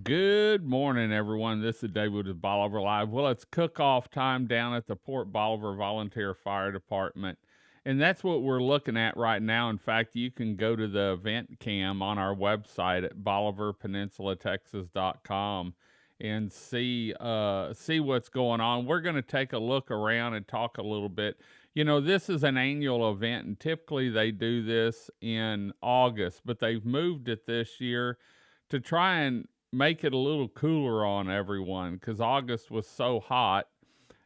Good morning, everyone. This is David with Bolivar Live. Well, it's cook-off time down at the Port Bolivar Volunteer Fire Department, and that's what we're looking at right now. In fact, you can go to the event cam on our website at bolivarpeninsula.texas.com and see what's going on. We're going to take a look around and talk a little bit. This is an annual event, and typically they do this in August, but they've moved it this year to try and make it a little cooler on everyone because August was so hot.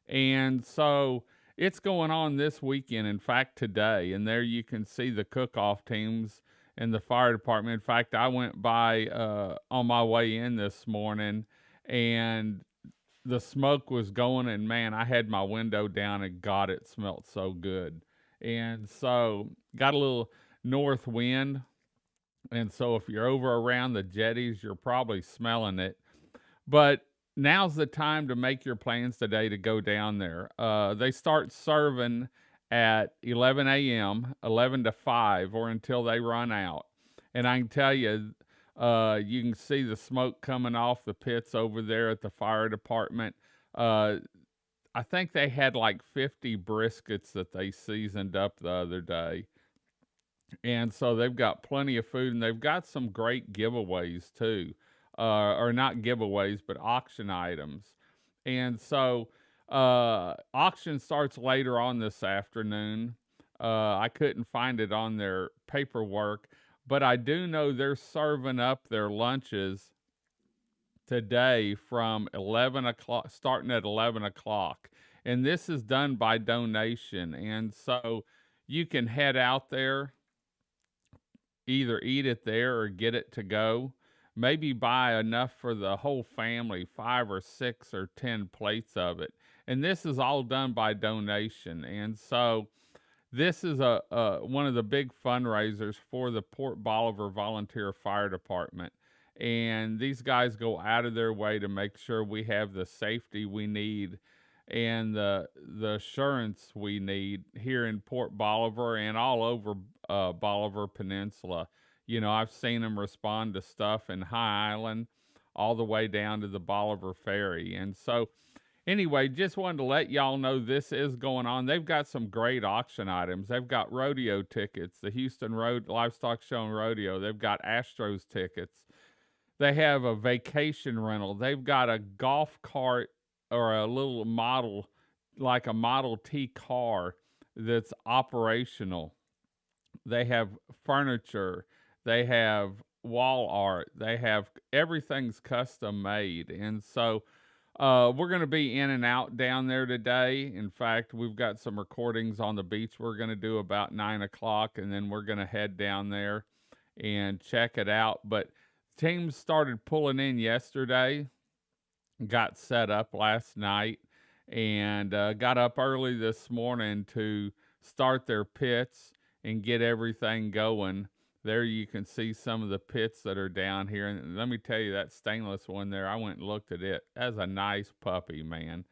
And so it's going on this weekend, in fact, today. And there you can see the cook-off teams and the fire department. In fact, I went by on my way in this morning and the smoke was going, and man, I had my window down, and God, it smelled so good. And so got a little north wind, and so if you're over around the jetties, you're probably smelling it. But now's the time to make your plans today to go down there. They start serving at 11 a.m., 11 to 5, or until they run out. And I can tell you, you can see the smoke coming off the pits over there at the fire department. Uh, I think they had like 50 briskets that they seasoned up the other day. And so they've got plenty of food, and they've got some great giveaways too, or not giveaways, but auction items. And so auction starts later on this afternoon. I couldn't find it on their paperwork, but I do know they're serving up their lunches today from 11 o'clock, starting at 11 o'clock. And this is done by donation. And so you can head out there, either eat it there or get it to go. Maybe buy enough for the whole family, 5 or 6 or 10 plates of it. And this is all done by donation. And so this is one of the big fundraisers for the Port Bolivar Volunteer Fire Department. And these guys go out of their way to make sure we have the safety we need and the assurance we need here in Port Bolivar and all over Bolivar Peninsula. I've seen them respond to stuff in High Island all the way down to the Bolivar Ferry. And so, anyway, just wanted to let y'all know this is going on. They've got some great auction items. They've got rodeo tickets, the Houston Road Livestock Show and Rodeo. They've got Astros tickets. They have a vacation rental. They've got a golf cart or a little model, like a Model T car that's operational. They have furniture. They have wall art. They have everything's custom made. And so we're going to be in and out down there today. In fact, we've got some recordings on the beach we're going to do about 9 o'clock, and then we're going to head down there and check it out. But teams started pulling in yesterday, got set up last night, and got up early this morning to start their pits and get everything going. There you can see some of the pits that are down here. And let me tell you, that stainless one there, I went and looked at it. That's a nice puppy, man.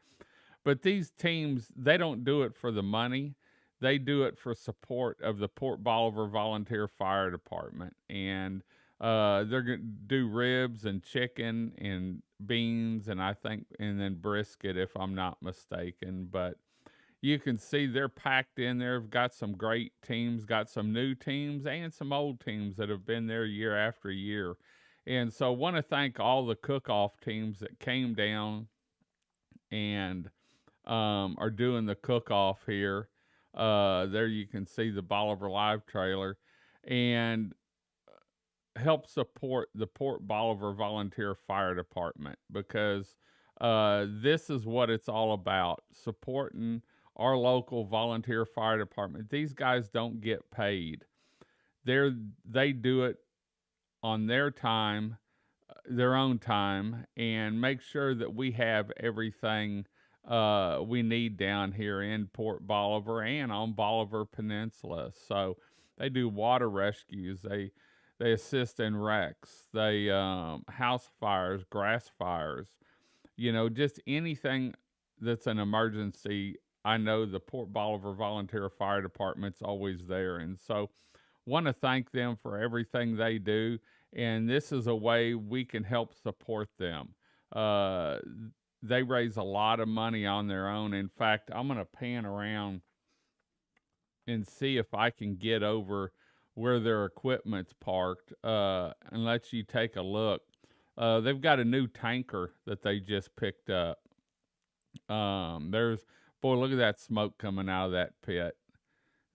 But these teams, they don't do it for the money. They do it for support of the Port Bolivar Volunteer Fire Department. And they're going to do ribs and chicken and beans and and then brisket, if I'm not mistaken. But you can see they're packed in there. They've got some great teams, got some new teams and some old teams that have been there year after year. And so I want to thank all the cook-off teams that came down and are doing the cook-off here. There you can see the Bolivar Live trailer. And help support the Port Bolivar Volunteer Fire Department because this is what it's all about, supporting our local volunteer fire department. These guys don't get paid. They do it on their time, their own time, and make sure that we have everything we need down here in Port Bolivar and on Bolivar Peninsula. So they do water rescues. They assist in wrecks. They house fires, grass fires, just anything that's an emergency. I know the Port Bolivar Volunteer Fire Department's always there. And so want to thank them for everything they do. and this is a way we can help support them. Uh, they raise a lot of money on their own. In fact, I'm going to pan around and see if I can get over where their equipment's parked and let you take a look. They've got a new tanker that they just picked up. There's boy, look at that smoke coming out of that pit.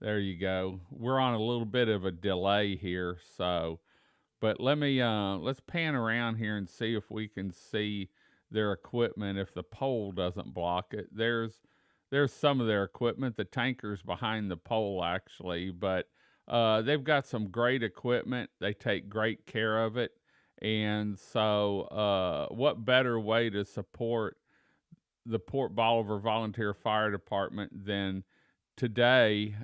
There you go. We're on a little bit of a delay here, so but let's pan around here and see if we can see their equipment if the pole doesn't block it. There's some of their equipment. The tanker's behind the pole actually, but they've got some great equipment. They take great care of it. And so what better way to support the Port Bolivar Volunteer Fire Department than today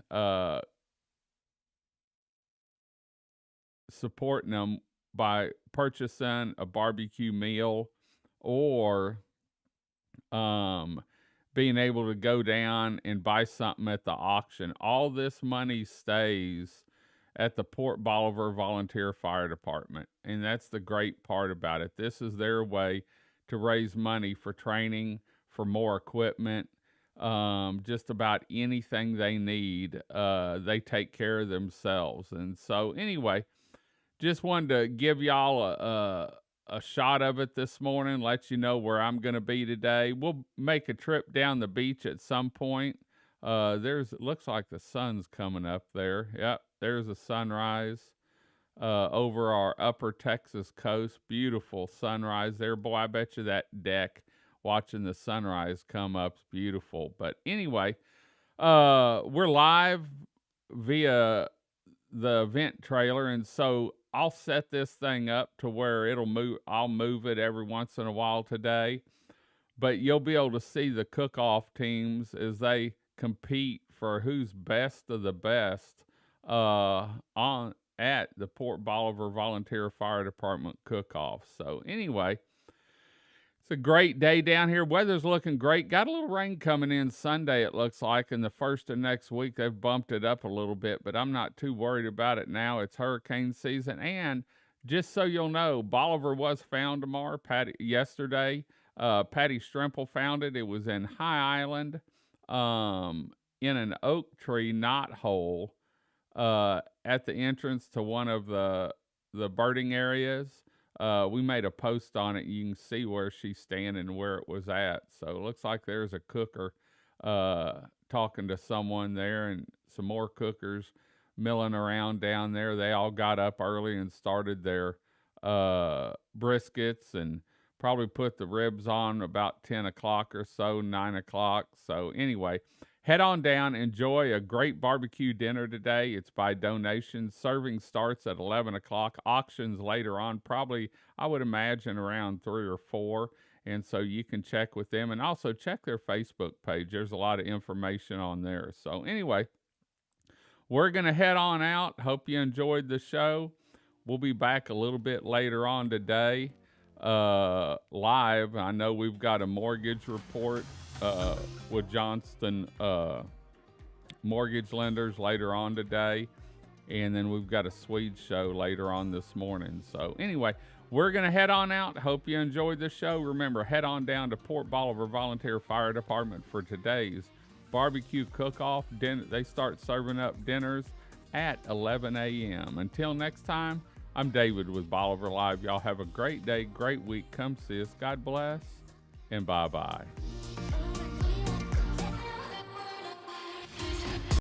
supporting them by purchasing a barbecue meal or being able to go down and buy something at the auction. All this money stays at the Port Bolivar Volunteer Fire Department, and that's the great part about it. This is their way to raise money for training, for more equipment, just about anything they need. They take care of themselves. And so, anyway, just wanted to give y'all a shot of it this morning, let you know where I'm going to be today. We'll make a trip down the beach at some point. It looks like the sun's coming up there. Yep, there's a sunrise over our upper Texas coast. Beautiful sunrise there. Boy, I bet you that deck watching the sunrise come up's beautiful. But anyway, we're live via the event trailer, and so I'll set this thing up to where it'll move. I'll move it every once in a while today, but you'll be able to see the cook-off teams as they compete for who's best of the best on at the Port Bolivar Volunteer Fire Department cook-off. So anyway, it's a great day down here. Weather's looking great. Got a little rain coming in Sunday, it looks like. And the first of next week, they've bumped it up a little bit, but I'm not too worried about it now. It's hurricane season. And just so you'll know, Bolivar was found tomorrow, yesterday. Patty Strimple found it. It was in High Island in an oak tree knothole at the entrance to one of the birding areas. We made a post on it. You can see where she's standing and where it was at. So it looks like there's a cooker talking to someone there, and some more cookers milling around down there. They all got up early and started their briskets and probably put the ribs on about 10 o'clock or so, 9 o'clock. So anyway, head on down. Enjoy a great barbecue dinner today. It's by donation. Serving starts at 11 o'clock. Auctions later on, probably, I would imagine, around 3 or 4. And so you can check with them. And also check their Facebook page. There's a lot of information on there. So anyway, we're going to head on out. Hope you enjoyed the show. We'll be back a little bit later on today live. I know we've got a mortgage report with Johnston mortgage lenders later on today, and then we've got a Swede show later on this morning. So anyway, we're going to head on out. Hope you enjoyed the show. Remember, head on down to Port Bolivar Volunteer Fire Department for today's barbecue cook-off. They start serving up dinners at 11 a.m. Until next time, I'm David with Bolivar Live. Y'all have a great day, great week. Come see us. God bless, and bye-bye.